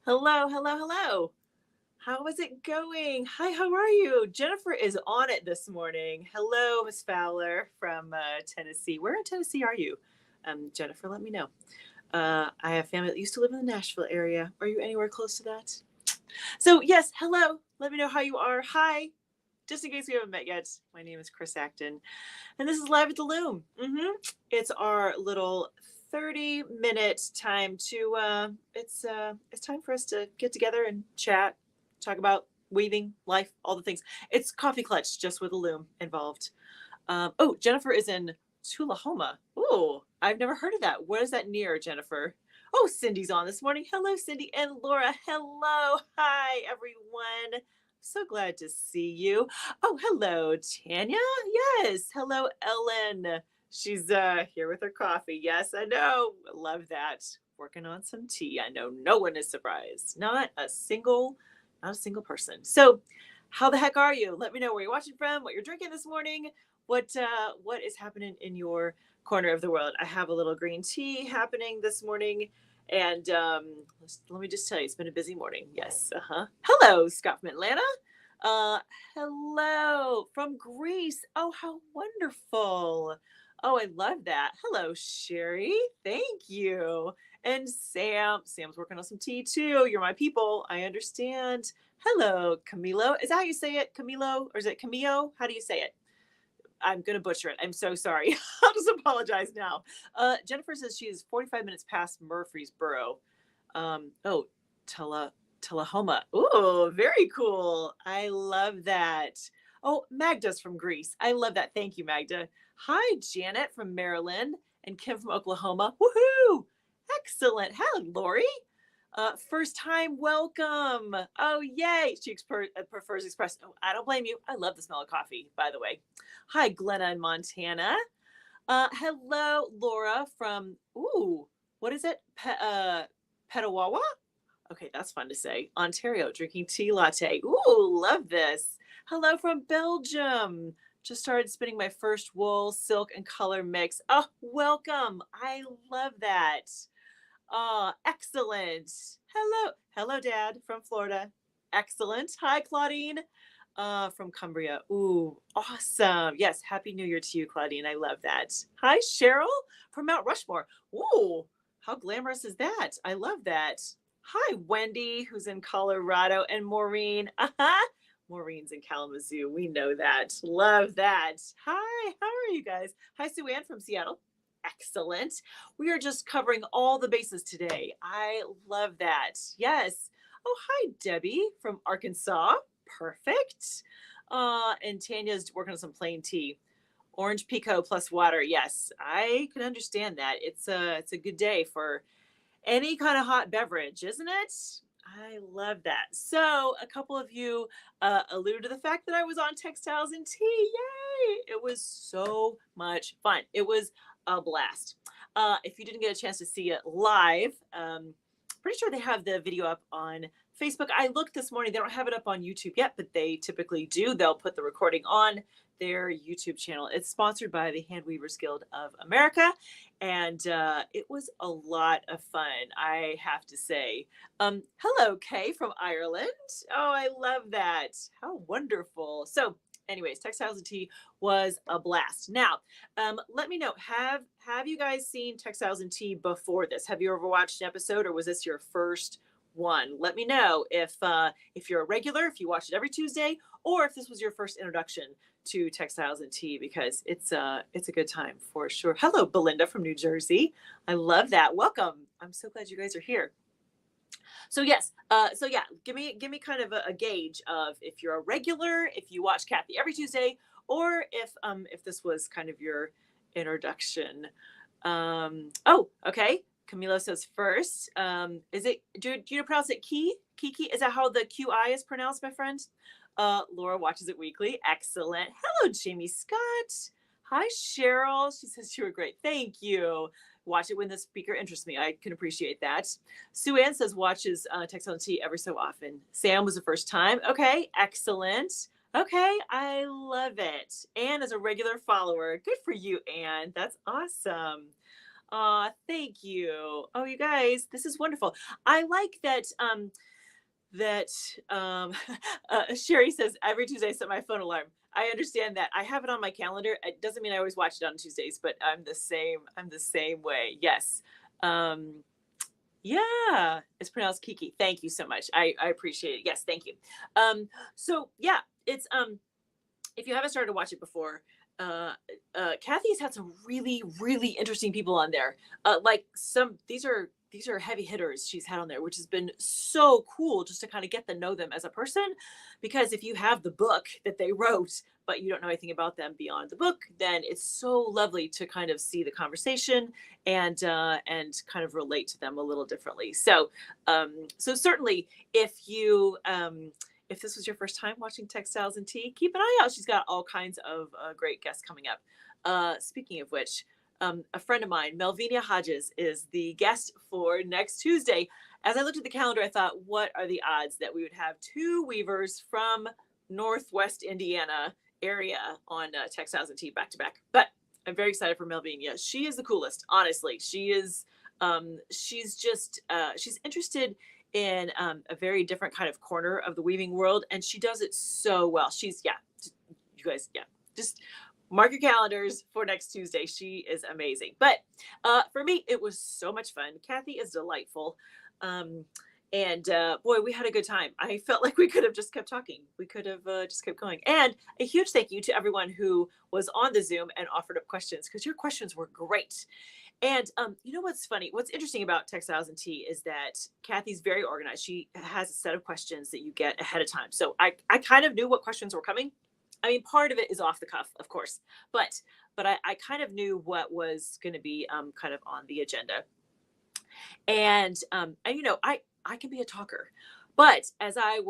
Hello, hello, hello. How is it going? Hi, how are you? Jennifer is on it this morning. Hello, Miss Fowler from Tennessee. Where in Tennessee are you? Jennifer, let me know. I have family that used to live in the Nashville area. Are you anywhere close to that? So, yes, hello. Let me know how you are. Hi. Just in case we haven't met yet, my name is Chris Acton, and this is Live at the Loom. It's our little 30-minute time to it's time for us to get together and chat, talk about weaving, life, all the things. It's coffee clutch, just with a loom involved. Oh, Jennifer is in Tullahoma. Oh, I've never heard of that. Where is that near, Jennifer? Oh, Cindy's on this morning. Hello, Cindy and Laura. Hello. Hi, everyone. So glad to see you. Oh, hello, Tanya. Yes. Hello, Ellen. She's here with her coffee. Yes, I know. Love that. Working on some tea. I know no one is surprised. Not a single person. So, how the heck are you? Let me know where you're watching from, what you're drinking this morning, what is happening in your corner of the world. I have a little green tea happening this morning, and let me just tell you, it's been a busy morning. Yes. Hello, Scott from Atlanta. Uh, Hello from Greece. Oh, how wonderful. Oh, I love that. Hello, Sherry. Thank you. And Sam. Sam's working on some tea too. You're my people. I understand. Hello, Camilo. Is that how you say it? Camilo? Or is it Camillo? How do you say it? I'm going to butcher it. I'm so sorry. I'll just apologize now. Jennifer says she is 45 minutes past Murfreesboro. Oh, Tullahoma. Ooh, very cool. I love that. Oh, Magda's from Greece. I love that. Thank you, Magda. Hi, Janet from Maryland and Kim from Oklahoma. Woohoo! Excellent. Hello, Lori. First time welcome. Oh, yay. She prefers espresso. Oh, I don't blame you. I love the smell of coffee, by the way. Hi, Glenna in Montana. Hello, Laura from, what is it? Petawawa? Okay, that's fun to say. Ontario, drinking tea latte. Ooh, love this. Hello from Belgium. Just started spinning my first wool, silk, and color mix. Oh, welcome. I love that. Excellent. Hello, Dad from Florida. Excellent. Hi, Claudine. From Cumbria. Ooh, awesome. Yes, Happy New Year to you, Claudine. I love that. Hi, Cheryl from Mount Rushmore. Ooh, how glamorous is that? I love that. Hi, Wendy, who's in Colorado, and Maureen. Maureen's in Kalamazoo. We know that. Love that. Hi, how are you guys? Hi, Sue Ann from Seattle. Excellent. We are just covering all the bases today. I love that. Yes. Oh, hi, Debbie from Arkansas. Perfect. And Tanya's working on some plain tea. Orange pico plus water. Yes, I can understand that. It's a good day for any kind of hot beverage, isn't it? I love that. So, a couple of you alluded to the fact that I was on Textiles and Tea. Yay! It was so much fun. It was a blast. If you didn't get a chance to see it live, pretty sure they have the video up on Facebook. I looked this morning. They don't have it up on YouTube yet, but they typically do. They'll put the recording on their YouTube channel. It's sponsored by the Hand Weavers Guild of America, and it was a lot of fun, I have to say. Hello, Kay from Ireland. Oh, I love that. How wonderful. So, anyways, Textiles and Tea was a blast. Now, let me know, have you guys seen Textiles and Tea before this? Have you ever watched an episode, or was this your first one? Let me know if you're a regular, if you watch it every Tuesday, or if this was your first introduction to Textiles and Tea, because it's a good time for sure. Hello, Belinda from New Jersey. I love that. Welcome. I'm so glad you guys are here. So yes, so yeah, give me kind of a gauge of if you're a regular, if you watch Kathy every Tuesday, or if this was kind of your introduction. Oh, okay. Camilo says first. Is it, do you pronounce it Kiki? Is that how the QI is pronounced, my friend? Laura watches it weekly. Excellent. Hello, Jamie Scott. Hi, Cheryl. She says you were great. Thank you. Watch it when the speaker interests me. I can appreciate that. Sue Ann says watches Textile and Tea every so often. Sam was the first time. Okay, excellent. Okay, I love it. Anne is a regular follower. Good for you, Anne. That's awesome. Aw, thank you. Oh, you guys, this is wonderful. I like that. That Sherry says every Tuesday I set my phone alarm. I understand that. I have it on my calendar. It doesn't mean I always watch it on Tuesdays, but I'm the same. I'm the same way. Yes. Um, yeah, it's pronounced Kiki. Thank you so much. I appreciate it. Yes, thank you. So yeah, it's if you haven't started to watch it before, uh, Kathy's had some really, really interesting people on there. Like some, these are heavy hitters she's had on there, which has been so cool just to kind of get to know them as a person. Because if you have the book that they wrote, but you don't know anything about them beyond the book, then it's so lovely to kind of see the conversation and kind of relate to them a little differently. So certainly if this was your first time watching Textiles and Tea, keep an eye out. She's got all kinds of great guests coming up. Speaking of which, a friend of mine, Melvina Hodges, is the guest for next Tuesday. As I looked at the calendar, I thought, what are the odds that we would have two weavers from Northwest Indiana area on Textiles and Tea back to back? But I'm very excited for Melvina. She is the coolest, honestly. She is. She's interested in a very different kind of corner of the weaving world, and she does it so well. You guys, just mark your calendars for next Tuesday. She is amazing. But for me, it was so much fun. Kathy is delightful. And boy, we had a good time. I felt like we could have just kept talking. We could have just kept going. And a huge thank you to everyone who was on the Zoom and offered up questions, because your questions were great. And you know what's funny? What's interesting about Textiles and Tea is that Kathy's very organized. She has a set of questions that you get ahead of time. So I kind of knew what questions were coming. I mean, part of it is off the cuff, of course, but I kind of knew what was going to be kind of on the agenda. And you know, I can be a talker, but as I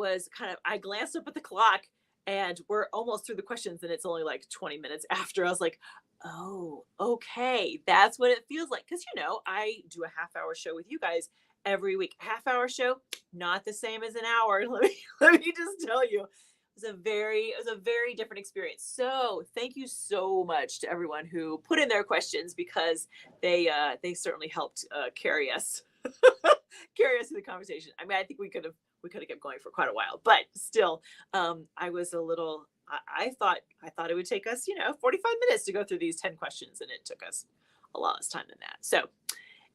glanced up at the clock and we're almost through the questions and it's only like 20 minutes after. I was like, oh, okay, that's what it feels like. Because you know, I do a half-hour show with you guys every week. Half-hour show, not the same as an hour. Let me just tell you, it was a very different experience. So thank you so much to everyone who put in their questions, because they certainly helped carry us carry us through the conversation. I mean, I think we could have kept going for quite a while, but still, I was a little. I thought it would take us, 45 minutes to go through these 10 questions, and it took us a lot less time than that. So,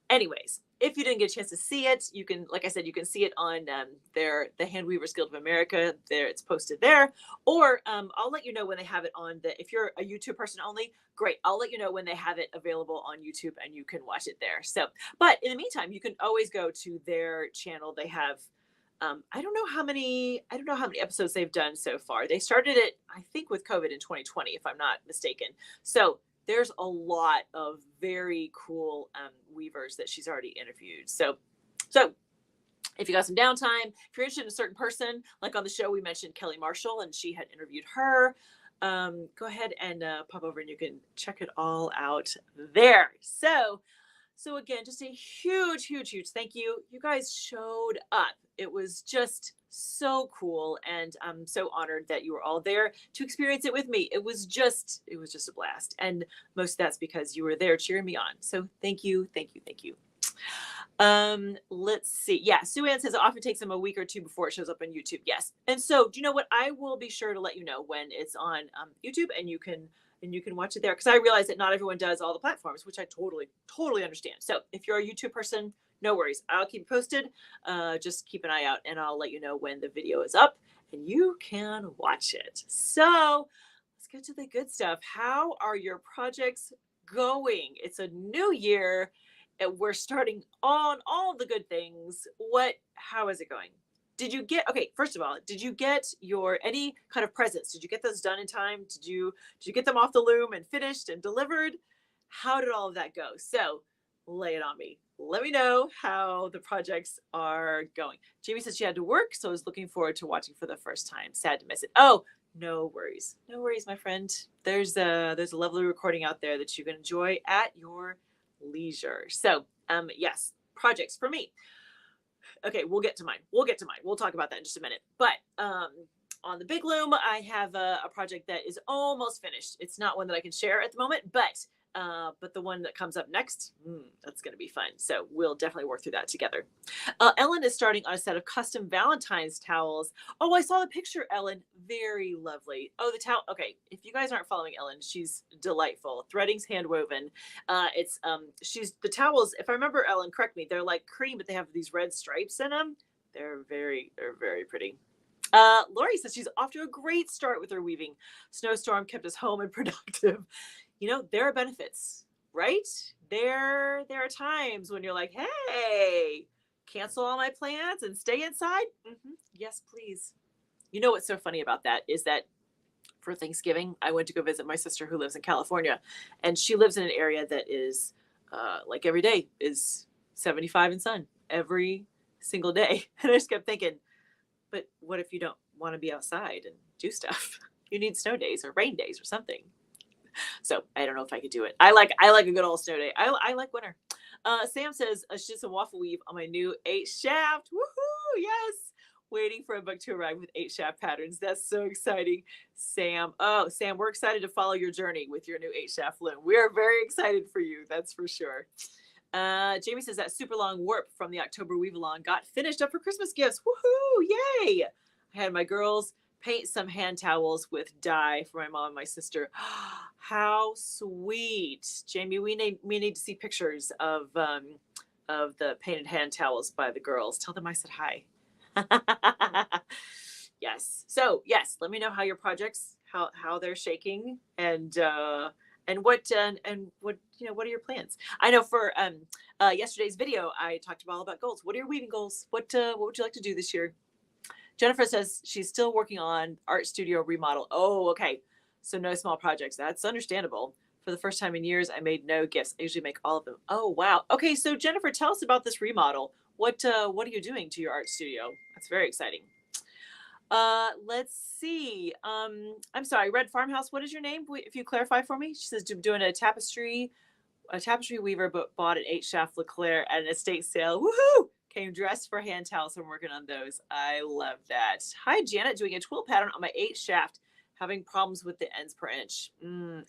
anyways, if you didn't get a chance to see it, you can, like I said, you can see it on the Hand Weavers Guild of America. There, it's posted there. Or I'll let you know when they have it on if you're a YouTube person only, great. I'll let you know when they have it available on YouTube and you can watch it there. So, but in the meantime, you can always go to their channel. They have, I don't know how many episodes they've done so far. They started it, I think, with COVID in 2020, if I'm not mistaken. So there's a lot of very cool weavers that she's already interviewed. So if you got some downtime, if you're interested in a certain person, like on the show, we mentioned Kelly Marshall and she had interviewed her. Go ahead and pop over and you can check it all out there. So again, just a huge, huge, huge thank you. You guys showed up. It was just so cool. And I'm so honored that you were all there to experience it with me. It was just a blast. And most of that's because you were there cheering me on. So thank you, thank you, thank you. Let's see. Yeah, Sue Ann says it often takes them a week or two before it shows up on YouTube. Yes. And so do you know what? I will be sure to let you know when it's on YouTube and you can watch it there, because I realize that not everyone does all the platforms, which I totally understand. So if you're a YouTube person, no worries. I'll keep you posted. Just keep an eye out and I'll let you know when the video is up and you can watch it. So let's get to the good stuff. How are your projects going? It's a new year and we're starting on all the good things. How is it going? First of all, did you get any kind of presents? Did you get those done in time? Did you get them off the loom and finished and delivered? How did all of that go? So lay it on me. Let me know how the projects are going. Jamie said she had to work, so I was looking forward to watching for the first time. Sad to miss it. Oh, no worries. No worries, my friend. There's a lovely recording out there that you can enjoy at your leisure. So, yes, projects for me. Okay, we'll get to mine. We'll talk about that in just a minute. But on the big loom, I have a project that is almost finished. It's not one that I can share at the moment, but But the one that comes up next, that's going to be fun. So we'll definitely work through that together. Ellen is starting on a set of custom Valentine's towels. Oh, I saw the picture, Ellen. Very lovely. Oh, the towel. Okay, if you guys aren't following Ellen, she's delightful. Threading's hand woven. She's the towels. If I remember, Ellen, correct me. They're like cream, but they have these red stripes in them. They're very pretty. Lori says she's off to a great start with her weaving. Snowstorm kept us home and productive. There are benefits, right? There are times when you're like, hey, cancel all my plans and stay inside. Yes, please. What's so funny about that is that for Thanksgiving, I went to go visit my sister who lives in California, and she lives in an area that is like every day is 75 and sun every single day. And I just kept thinking, but what if you don't want to be outside and do stuff? You need snow days or rain days or something. So I don't know if I could do it. I like a good old snow day. I like winter. Sam says she did some waffle weave on my new 8 shaft. Woohoo! Yes. Waiting for a book to arrive with 8 shaft patterns. That's so exciting, Sam. Oh, Sam, we're excited to follow your journey with your new 8 shaft loom. We are very excited for you. That's for sure. Jamie says that super long warp from the October weave along got finished up for Christmas gifts. Woohoo! Yay! I had my girls paint some hand towels with dye for my mom and my sister. How sweet, Jamie! We need to see pictures of the painted hand towels by the girls. Tell them I said hi. Yes. So yes, let me know how your projects how they're shaking and what what are your plans? I know for yesterday's video I talked all about goals. What are your weaving goals? What would you like to do this year? Jennifer says she's still working on art studio remodel. Oh, okay. So no small projects. That's understandable. For the first time in years, I made no gifts. I usually make all of them. Oh, wow. Okay, so Jennifer, tell us about this remodel. What are you doing to your art studio? That's very exciting. Let's see. I'm sorry, Red Farmhouse. What is your name? If you clarify for me. She says doing a tapestry weaver, but bought an 8 shaft Leclerc at an estate sale. Woohoo! Came dressed for hand towels. I'm working on those. I love that. Hi, Janet. Doing a twill pattern on my 8 shaft. Having problems with the ends per inch.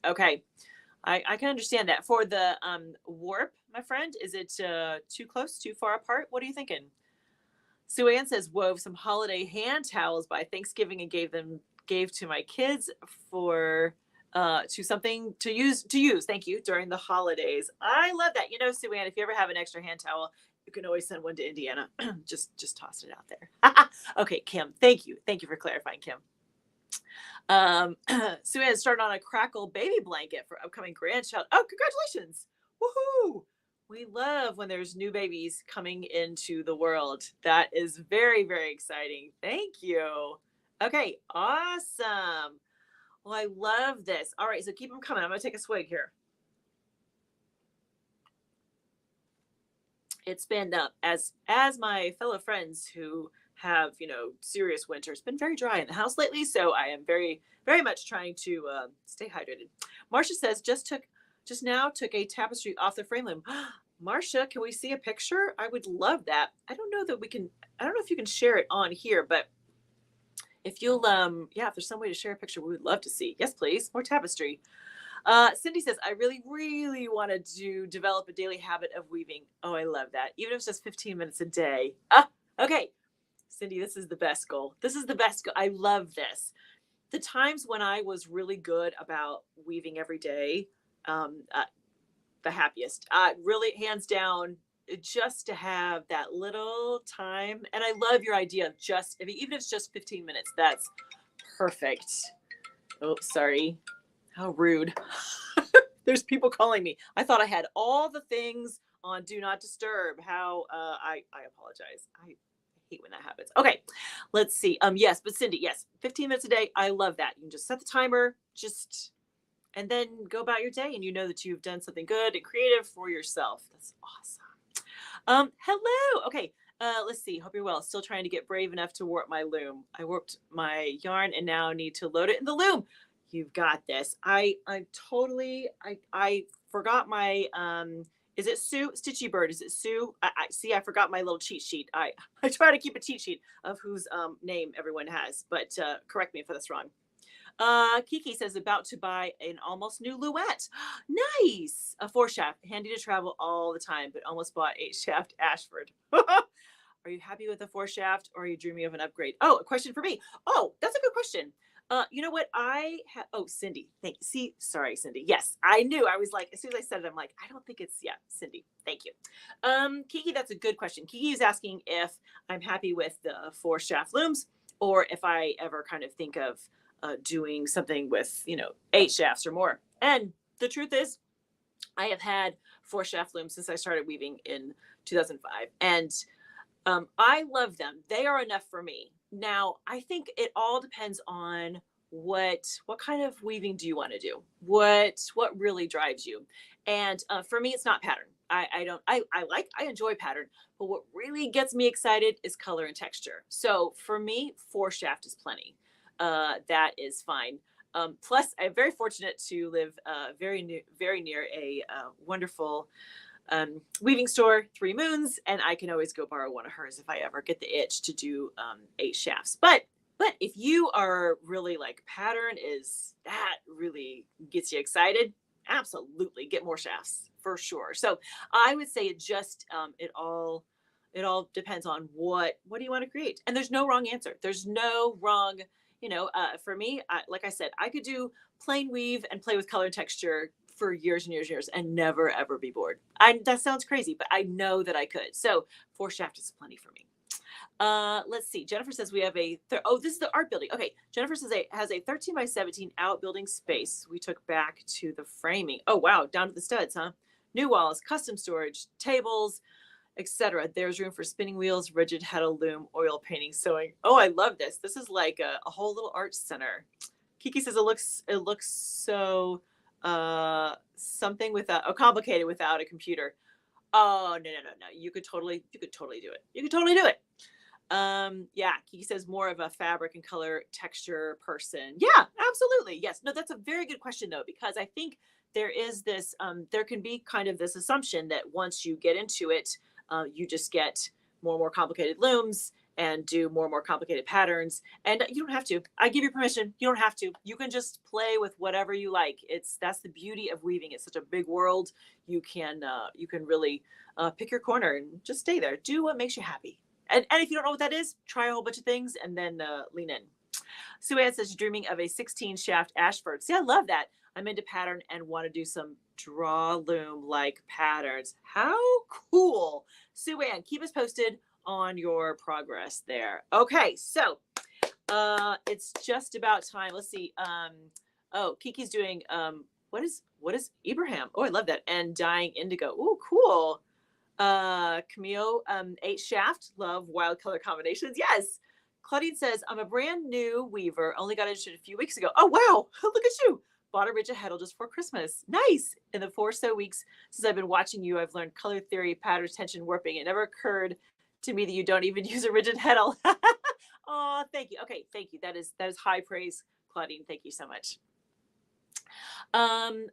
Okay. I can understand that. For the warp, my friend, is it too close, too far apart? What are you thinking? Sue Ann says wove some holiday hand towels by Thanksgiving and gave to my kids for to something to use. Thank you, during the holidays. I love that. Sue Ann, if you ever have an extra hand towel, you can always send one to Indiana. just toss it out there. Okay, Kim. Thank you for clarifying, Kim. Sue Ann started on a crackle baby blanket for upcoming grandchild. Oh, congratulations! Woohoo! We love when there's new babies coming into the world. That is very, very exciting. Thank you. Okay, awesome. Well, I love this. All right, so keep them coming. I'm going to take a swig here. It's been as my fellow friends who have serious winter. It's been very dry in the house lately, so I am very, very much trying to stay hydrated. Marcia says just now took a tapestry off the frame loom. Marcia, can we see a picture? I would love that. I don't know if you can share it on here, but if you'll if there's some way to share a picture, we would love to see. Yes, please. More tapestry. Cindy says, I really, really wanted to develop a daily habit of weaving. Oh, I love that. Even if it's just 15 minutes a day. Okay. Cindy, this is the best goal. I love this. The times when I was really good about weaving every day, the happiest, really hands down, just to have that little time. And I love your idea of even if it's just 15 minutes, that's perfect. Oh, sorry. How rude. There's people calling me. I thought I had all the things on Do Not Disturb. I apologize. I hate when that happens. Okay, let's see. Yes, but Cindy, yes, 15 minutes a day. I love that. You can just set the timer, and then go about your day, and you know that you've done something good and creative for yourself. That's awesome. Hello. Okay. Let's see. Hope you're well. Still trying to get brave enough to warp my loom. I warped my yarn and now need to load it in the loom. You've got this. I forgot my is it Sue? Stitchy Bird. Is it Sue? I forgot my little cheat sheet. I try to keep a cheat sheet of whose name everyone has, but correct me if that's wrong. Kiki says about to buy an almost new Luette. Nice. A 4-shaft, handy to travel all the time, but almost bought 8-shaft Ashford. Are you happy with the 4-shaft or are you dreaming of an upgrade? Oh, a question for me. Oh, that's a good question. You know what? Oh, Cindy. Thank you. See, sorry, Cindy. Yes, I knew. I was like, as soon as I said it, I'm like, I don't think it's, yeah, Cindy. Thank you. Kiki, that's a good question. Kiki is asking if I'm happy with the 4-shaft looms or if I ever kind of think of doing something with, 8 shafts or more. And the truth is, I have had 4-shaft looms since I started weaving in 2005. And I love them. They are enough for me. Now, I think it all depends on what kind of weaving do you want to do? What really drives you? And for me, it's not pattern. I enjoy pattern, but what really gets me excited is color and texture. So for me, 4-shaft is plenty. That is fine. Plus, I'm very fortunate to live very near a wonderful weaving store, 3 Moons, and I can always go borrow one of hers if I ever get the itch to do 8 shafts. But if you are really like pattern is that really gets you excited, absolutely get more shafts for sure. So I would say it just it all depends on what do you want to create, and there's no wrong answer. There's no wrong. For me, like I said, I could do plain weave and play with color and texture for years and years and never ever be bored. That sounds crazy, but I know that I could. So 4-shaft is plenty for me. Let's see. Jennifer says we have this is the art building. Okay. Jennifer says has a 13 by 17 outbuilding space. We took back to the framing. Oh, wow. Down to the studs, huh? New walls, custom storage, tables, etc. There's room for spinning wheels, rigid heddle loom, oil painting, sewing. Oh, I love this. This is like a whole little art center. Kiki says it looks so something without complicated without a computer. Oh, no. You could totally do it. You could totally do it. Yeah, Kiki says more of a fabric and color texture person. Yeah, absolutely. Yes. No, that's a very good question though, because I think there is this, there can be kind of this assumption that once you get into it, you just get more and more complicated looms and do more and more complicated patterns. And you don't have to. I give you permission. You don't have to. You can just play with whatever you like. That's the beauty of weaving. It's such a big world. You can really pick your corner and just stay there. Do what makes you happy. And if you don't know what that is, try a whole bunch of things and then lean in. Sue Ann says, dreaming of a 16-shaft Ashford. See, I love that. I'm into pattern and want to do some draw loom like patterns. How cool. Sue Ann, keep us posted on your progress there. Okay, so it's just about time. Let's see. Kiki's doing what is Ibrahim? Oh, I love that. And dyeing indigo. Oh, cool. Camille, 8-shaft, love wild color combinations. Yes. Claudine says, I'm a brand new weaver, only got interested a few weeks ago. Oh, wow. Look at you. Bought a rigid heddle just for Christmas. Nice. In the 4 so weeks since I've been watching you, I've learned color theory, patterns, tension, warping. It never occurred to me that you don't even use a rigid heddle. Oh, thank you. Okay, thank you. That is high praise, Claudine. Thank you so much.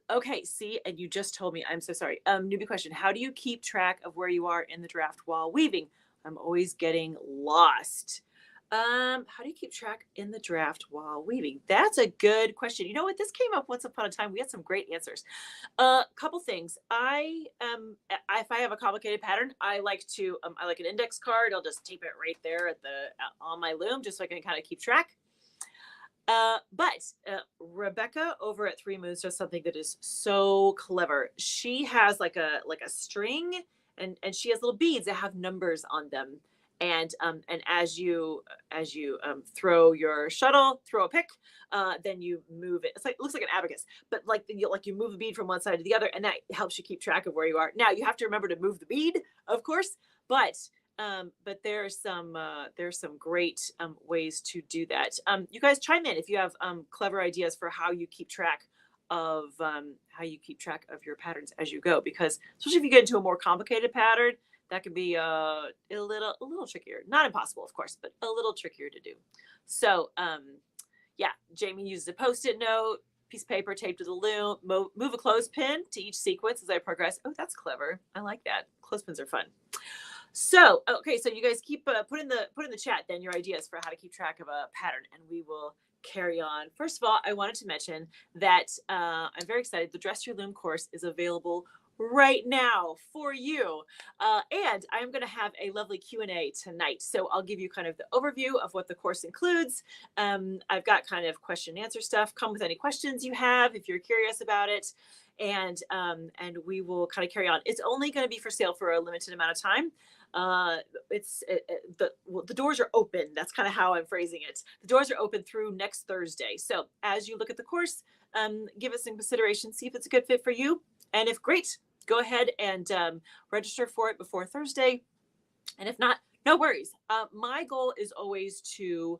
Okay, see, and you just told me, I'm so sorry. Newbie question. How do you keep track of where you are in the draft while weaving? I'm always getting lost. How do you keep track in the draft while weaving? That's a good question. You know what? This came up once upon a time. We had some great answers. Couple things. If I have a complicated pattern, I like an index card. I'll just tape it right there on my loom, just so I can kind of keep track. But Rebecca over at 3 Moons does something that is so clever. She has like a string, and she has little beads that have numbers on them. And as you throw your shuttle, throw a pick, then you move it. It looks like an abacus, but you move a bead from one side to the other, and that helps you keep track of where you are. Now you have to remember to move the bead, of course, but there's some great ways to do that. You guys chime in if you have clever ideas for how you keep track of your patterns as you go, because especially if you get into a more complicated pattern, that can be a little trickier. Not impossible, of course, but a little trickier to do. So yeah, Jamie uses a Post-it note, piece of paper taped to the loom, move a clothespin to each sequence as I progress. Oh, that's clever. I like that. Clothespins are fun. So, okay, so you guys keep put in the chat then your ideas for how to keep track of a pattern, and we will carry on, first of all, I wanted to mention that I'm very excited. The Dress Your Loom course is available right now for you. And I'm going to have a lovely Q&A tonight. So I'll give you kind of the overview of what the course includes. I've got kind of question and answer stuff. Come with any questions you have if you're curious about it. And we will kind of carry on. It's only going to be for sale for a limited amount of time. The doors are open. That's kind of how I'm phrasing it. The doors are open through next Thursday. So as you look at the course, give it some consideration, see if it's a good fit for you. And if great, go ahead and register for it before Thursday. And if not, no worries. My goal is always to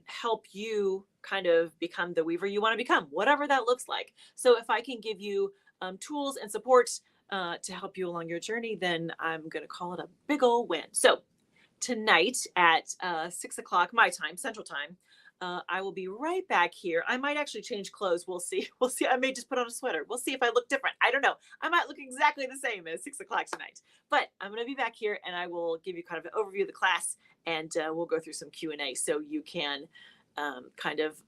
help you kind of become the weaver you want to become, whatever that looks like. So if I can give you tools and support to help you along your journey, then I'm going to call it a big old win. So tonight at 6 o'clock, my time, Central Time, I will be right back here. I might actually change clothes. We'll see. We'll see. I may just put on a sweater. We'll see if I look different. I don't know. I might look exactly the same as 6 o'clock tonight. But I'm going to be back here, and I will give you kind of an overview of the class, and we'll go through some Q&A so you can kind of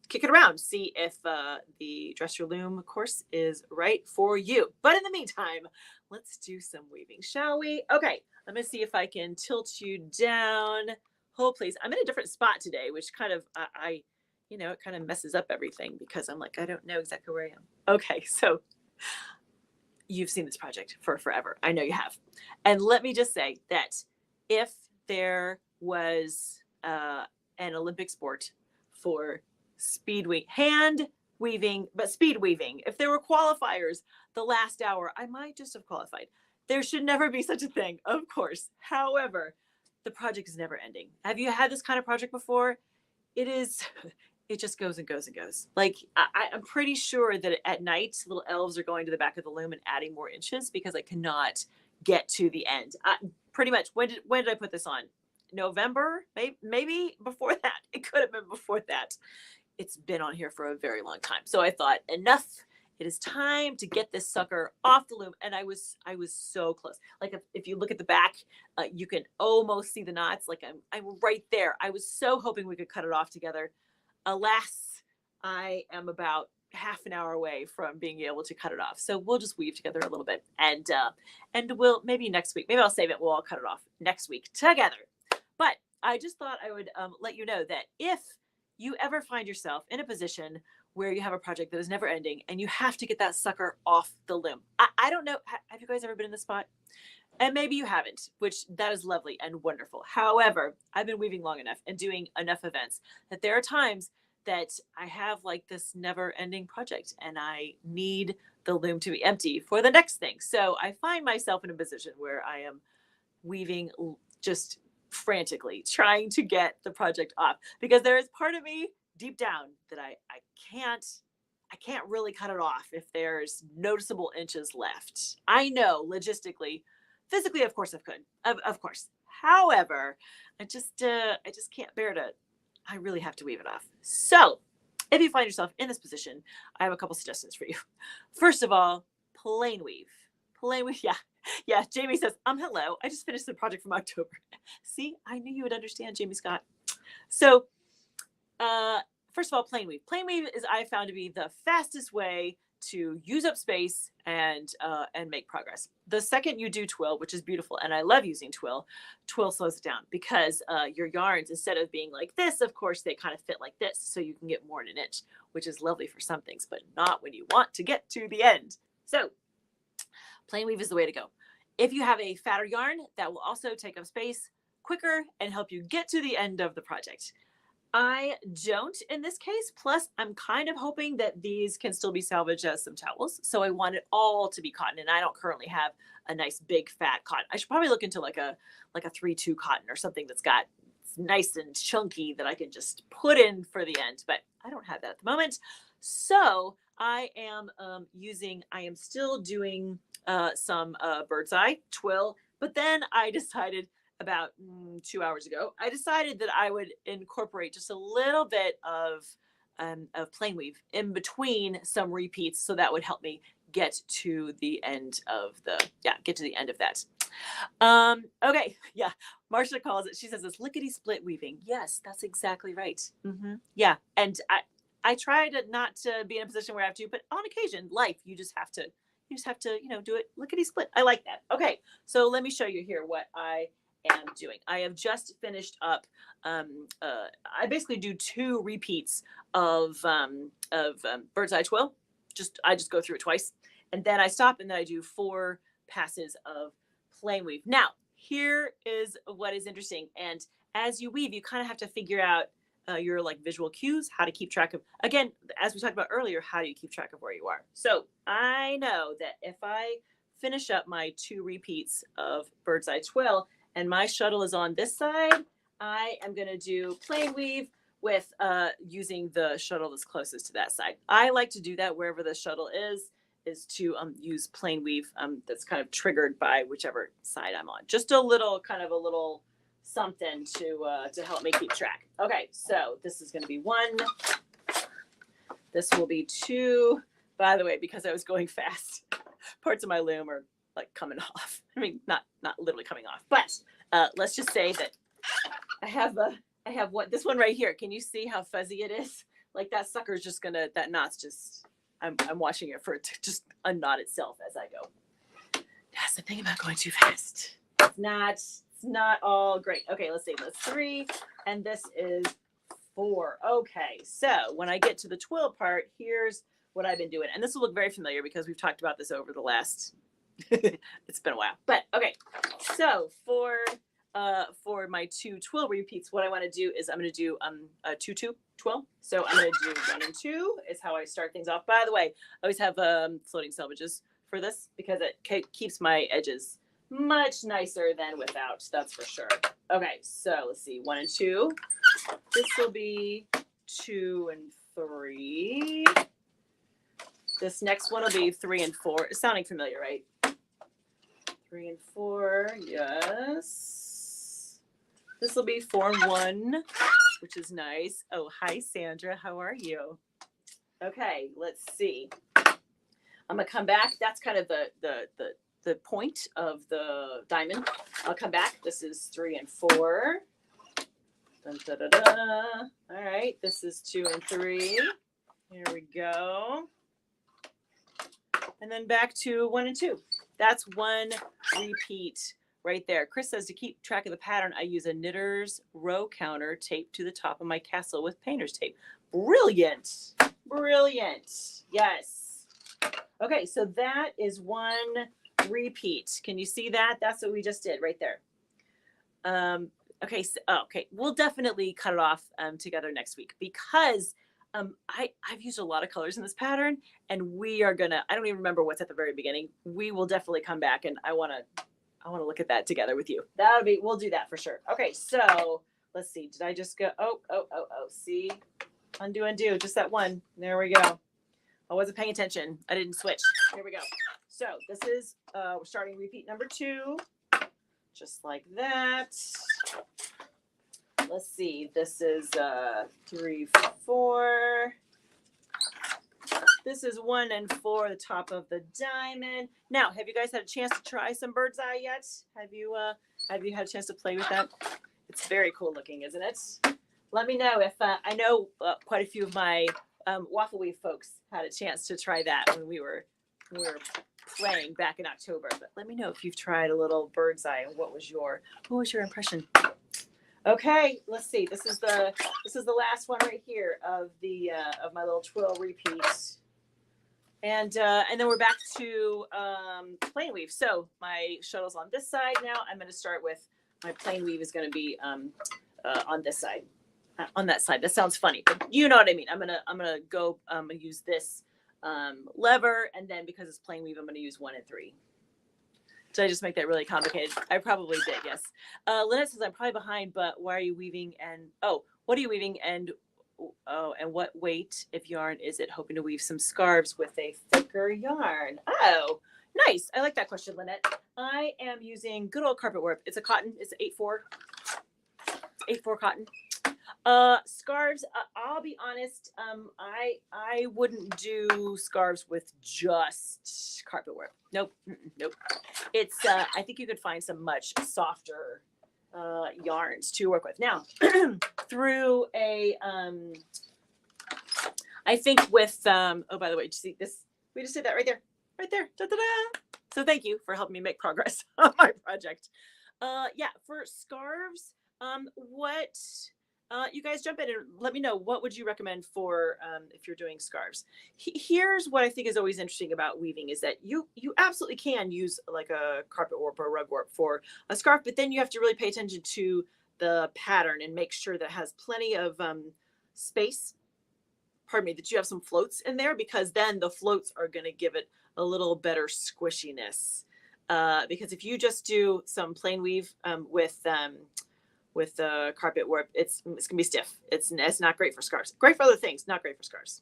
kick it around, see if the Dress Your Loom course is right for you. But in the meantime, let's do some weaving, shall we? Okay, let me see if I can tilt you down. Hold, please. I'm in a different spot today, which kind of, it kind of messes up everything because I'm like, I don't know exactly where I am. Okay, so you've seen this project for forever. I know you have. And let me just say that if there was an Olympic sport for hand weaving, but speed weaving, if there were qualifiers the last hour, I might just have qualified. There should never be such a thing, of course. However, the project is never ending. Have you had this kind of project before? It just goes and goes and goes. Like I'm pretty sure that at night, little elves are going to the back of the loom and adding more inches because I cannot get to the end. Pretty much. When did I put this on? November? Maybe before that. It could have been before that. It's been on here for a very long time. So I thought, enough. It is time to get this sucker off the loom. And I was so close. Like if you look at the back, you can almost see the knots. Like I'm right there. I was so hoping we could cut it off together. Alas, I am about half an hour away from being able to cut it off. So we'll just weave together a little bit, and we'll maybe next week. Maybe I'll save it. We'll all cut it off next week together. But I just thought I would let you know that if you ever find yourself in a position where you have a project that is never ending and you have to get that sucker off the loom. I don't know. Have you guys ever been in this spot? And maybe you haven't, which that is lovely and wonderful. However, I've been weaving long enough and doing enough events that there are times that I have like this never ending project and I need the loom to be empty for the next thing. So I find myself in a position where I am weaving just frantically trying to get the project off because there is part of me deep down that I can't really cut it off if there's noticeable inches left. I know logistically, physically, of course I could, of course. However, I just can't bear to, I really have to weave it off. So if you find yourself in this position, I have a couple suggestions for you. First of all, plain weave. Plain weave, yeah. Yeah, Jamie says, hello. I just finished the project from October. See, I knew you would understand, Jamie Scott. So, first of all, plain weave. Plain weave is, I found to be the fastest way to use up space and make progress. The second you do twill, which is beautiful, and I love using twill slows it down because your yarns, instead of being like this, of course, they kind of fit like this, so you can get more in an inch, which is lovely for some things, but not when you want to get to the end. So plain weave is the way to go. If you have a fatter yarn, that will also take up space quicker and help you get to the end of the project. I don't in this case. Plus, I'm kind of hoping that these can still be salvaged as some towels. So I want it all to be cotton, and I don't currently have a nice big fat cotton. I should probably look into like a 3-2 cotton or something that's got nice and chunky that I can just put in for the end. But I don't have that at the moment. So I am still doing some bird's eye twill, but then I decided about 2 hours ago, I decided that I would incorporate just a little bit of plain weave in between some repeats, so that would help me get to the end of that. Okay. Yeah. Marcia calls it. She says it's lickety split weaving. Yes, that's exactly right. Yeah. And I try to not to be in a position where I have to, but on occasion, life, you just have to, do it lickety split. I like that. Okay. So let me show you here what I am doing. I have just finished up. I basically do 2 repeats of bird's eye twill. I just go through it twice, and then I stop, and then I do 4 passes of plain weave. Now, here is what is interesting. And as you weave, you kind of have to figure out your like visual cues, how to keep track of, again, as we talked about earlier, how do you keep track of where you are? So I know that if I finish up my 2 repeats of bird's eye twill and my shuttle is on this side, I am going to do plain weave with using the shuttle that's closest to that side. I like to do that wherever the shuttle is to use plain weave that's kind of triggered by whichever side I'm on. Just a little something to help me keep track. Okay, so this is going to be 1. This will be 2. By the way, because I was going fast, parts of my loom are like coming off. I mean, not literally coming off, but let's just say that I have this one right here. Can you see how fuzzy it is? Like that sucker's just gonna, that knot's just, I'm watching it for it to just unknot itself as I go. That's the thing about going too fast. It's not all great. Okay, let's see. That's 3, and this is 4. Okay, so when I get to the twill part, here's what I've been doing, and this will look very familiar because we've talked about this over the last. It's been a while, but okay. So for my 2 twill repeats, what I want to do is I'm going to do a 2-2 twill. So I'm going to do 1 and 2 is how I start things off. By the way, I always have floating selvages for this because it keeps my edges much nicer than without. That's for sure. Okay, so let's see, 1 and 2. This will be 2 and 3. This next one will be 3 and 4. It's sounding familiar, right? 3 and 4, yes. This will be 4 and 1, which is nice. Oh, hi, Sandra. How are you? Okay, let's see. I'm gonna come back. That's kind of the point of the diamond. I'll come back. This is 3 and 4. Dun, da, da, da. All right, this is 2 and 3. Here we go. And then back to 1 and 2. That's 1 repeat right there. Chris says to keep track of the pattern, I use a knitter's row counter taped to the top of my castle with painter's tape. Brilliant. Brilliant. Yes. Okay, so that is 1 repeat. Can you see that? That's what we just did right there. Okay, we'll definitely cut it off together next week because I've used a lot of colors in this pattern, and we are gonna, I don't even remember what's at the very beginning. We will definitely come back, and I want to look at that together with you. We'll do that for sure. Okay, so let's see. Did I just go? Oh, see, undo, just that one. There we go. I wasn't paying attention. I didn't switch. Here we go. So this is, we're starting repeat number 2, just like that. Let's see, this is 3, 4. This is 1 and 4, the top of the diamond. Now, have you guys had a chance to try some bird's eye yet? Have you had a chance to play with that? It's very cool looking, isn't it? Let me know if I know quite a few of my waffle weave folks had a chance to try that when we were playing back in October. But let me know if you've tried a little bird's eye and what was your impression? Okay, let's see. This is the last one right here of the of my little twill repeat, and then we're back to plain weave. So my shuttle's on this side now. I'm going to start with my plain weave is going to be on this side, on that side. That sounds funny, but you know what I mean. I'm gonna go use this lever, and then because it's plain weave, I'm going to use 1 and 3. Did I just make that really complicated? I probably did, yes. Lynette says, I'm probably behind, but why are you weaving? And, what are you weaving? And what weight of yarn is it? Hoping to weave some scarves with a thicker yarn. Oh, nice. I like that question, Lynette. I am using good old carpet warp. It's a cotton. It's 8/4. 8/4 cotton. Scarves. I'll be honest. I wouldn't do scarves with just carpet work. Nope. Nope. It's. I think you could find some much softer yarns to work with. Now, through a. I think with. Oh, by the way, did you see this? We just did that right there. Right there. Da-da-da. So thank you for helping me make progress on my project. Yeah, for scarves. What? You guys jump in and let me know, what would you recommend for if you're doing scarves. Here's what I think is always interesting about weaving is that you absolutely can use like a carpet warp or a rug warp for a scarf, but then you have to really pay attention to the pattern and make sure that it has plenty of space, pardon me, that you have some floats in there, because then the floats are going to give it a little better squishiness. Because if you just do some plain weave with the carpet warp, it's gonna be stiff. It's not great for scarves. Great for other things, not great for scarves.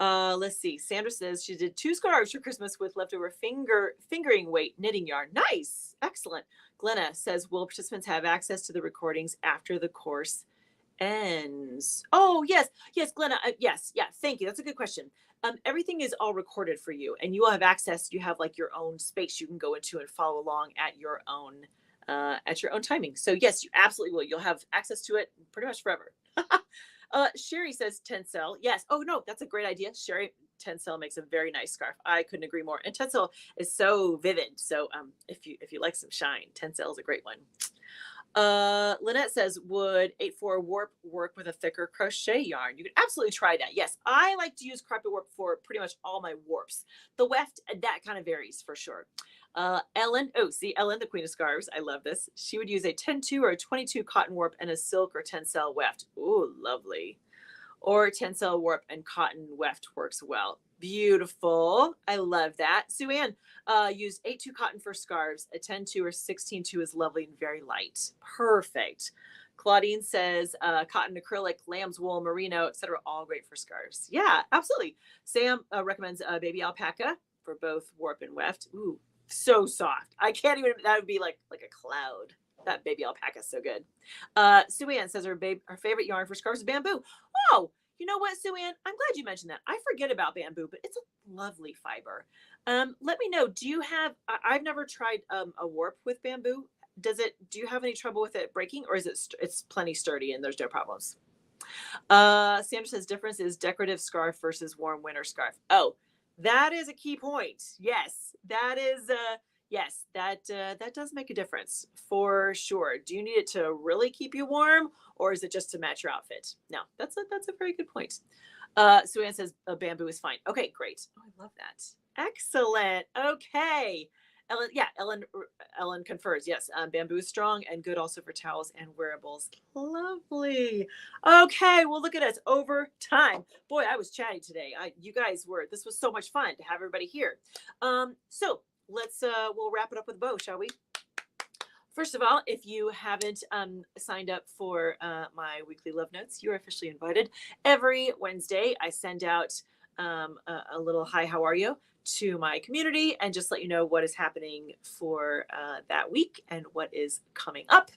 Let's see. Sandra says she did 2 scarves for Christmas with leftover fingering weight knitting yarn. Nice, excellent. Glenna says, will participants have access to the recordings after the course ends? Oh yes, Glenna. Yes, yeah. Thank you. That's a good question. Everything is all recorded for you, and you will have access. You have like your own space you can go into and follow along at your own timing. So yes, you absolutely will. You'll have access to it pretty much forever. Sherry says tencel. Yes. Oh no, that's a great idea. Sherry, tencel makes a very nice scarf. I couldn't agree more. And tencel is so vivid. So if you like some shine, tencel is a great one. Lynette says, would 8/4 warp work with a thicker crochet yarn? You could absolutely try that. Yes, I like to use carpet warp for pretty much all my warps. The weft, that kind of varies for sure. Ellen, Ellen, the queen of scarves. I love this. She would use a 10/2 or a 22 cotton warp and a silk or tencel weft. Ooh, lovely. Or tencel warp and cotton weft works well. Beautiful. I love that. Sue Ann used 8/2 cotton for scarves. A 10/2 or 16/2 is lovely and very light. Perfect. Claudine says cotton, acrylic, lamb's wool, merino, etc. All great for scarves. Yeah, absolutely. Sam recommends baby alpaca for both warp and weft. Ooh, so soft. I can't even. That would be like a cloud. That baby alpaca is so good. Sue Ann says her favorite yarn for scarves is bamboo. Oh, you know what, Sue Ann? I'm glad you mentioned that. I forget about bamboo, but it's a lovely fiber. Let me know. Do you have? I've never tried a warp with bamboo. Do you have any trouble with it breaking, or is it's plenty sturdy and there's no problems? Sandra says difference is decorative scarf versus warm winter scarf. Oh, that is a key point. Yes, that is. Yes, that does make a difference for sure. Do you need it to really keep you warm, or is it just to match your outfit? No, that's a very good point. Sue Ann says bamboo is fine. Okay, great. Oh, I love that. Excellent. Okay. Ellen confers. Yes, bamboo is strong and good also for towels and wearables. Lovely. Okay, well, look at us over time. Boy, I was chatty today. This was so much fun to have everybody here. So let's we'll wrap it up with a bow, shall we? First of all, if you haven't signed up for my weekly love notes, you're officially invited. Every Wednesday, I send out a little hi, how are you to my community and just let you know what is happening for that week and what is coming up.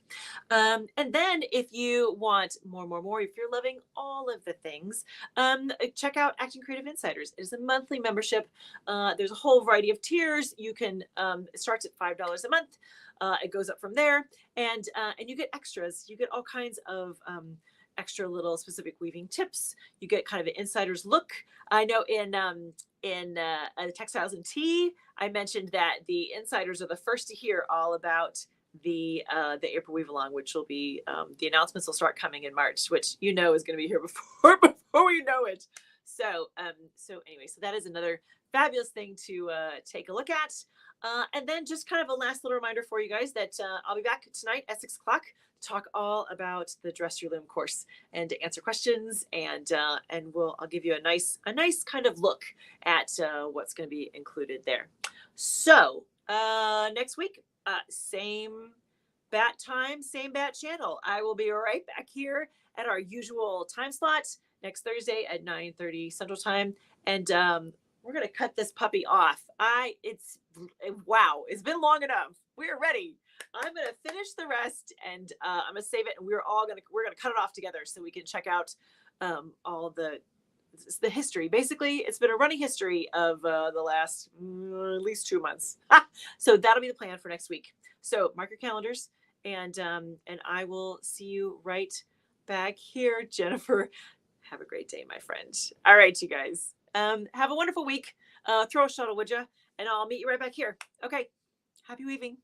And then if you want more, if you're loving all of the things, check out Acting Creative Insiders. It is a monthly membership. There's a whole variety of tiers. You can, it starts at $5 a month. It goes up from there, and you get extras. You get all kinds of extra little specific weaving tips. You get kind of an insider's look. I know in Textiles and Tea, I mentioned that the insiders are the first to hear all about the April Weave Along, which will be the announcements will start coming in March, which is going to be here before we know it. So anyway, so that is another fabulous thing to take a look at. And then just kind of a last little reminder for you guys that I'll be back tonight at 6 o'clock to talk all about the Dress Your Loom course and to answer questions, and I'll give you a nice kind of look at what's going to be included there. So next week, same bat time, same bat channel. I will be right back here at our usual time slot next Thursday at 9:30 Central Time, and we're going to cut this puppy off. Wow, it's been long enough. We're ready. I'm gonna finish the rest, and I'm gonna save it, and we're gonna cut it off together so we can check out all the history. Basically, it's been a running history of the last at least 2 months. So that'll be the plan for next week. So mark your calendars, and I will see you right back here, Jennifer. Have a great day, my friend. All right, you guys. Have a wonderful week. Throw a shuttle, would you? And I'll meet you right back here. Okay. Happy weaving.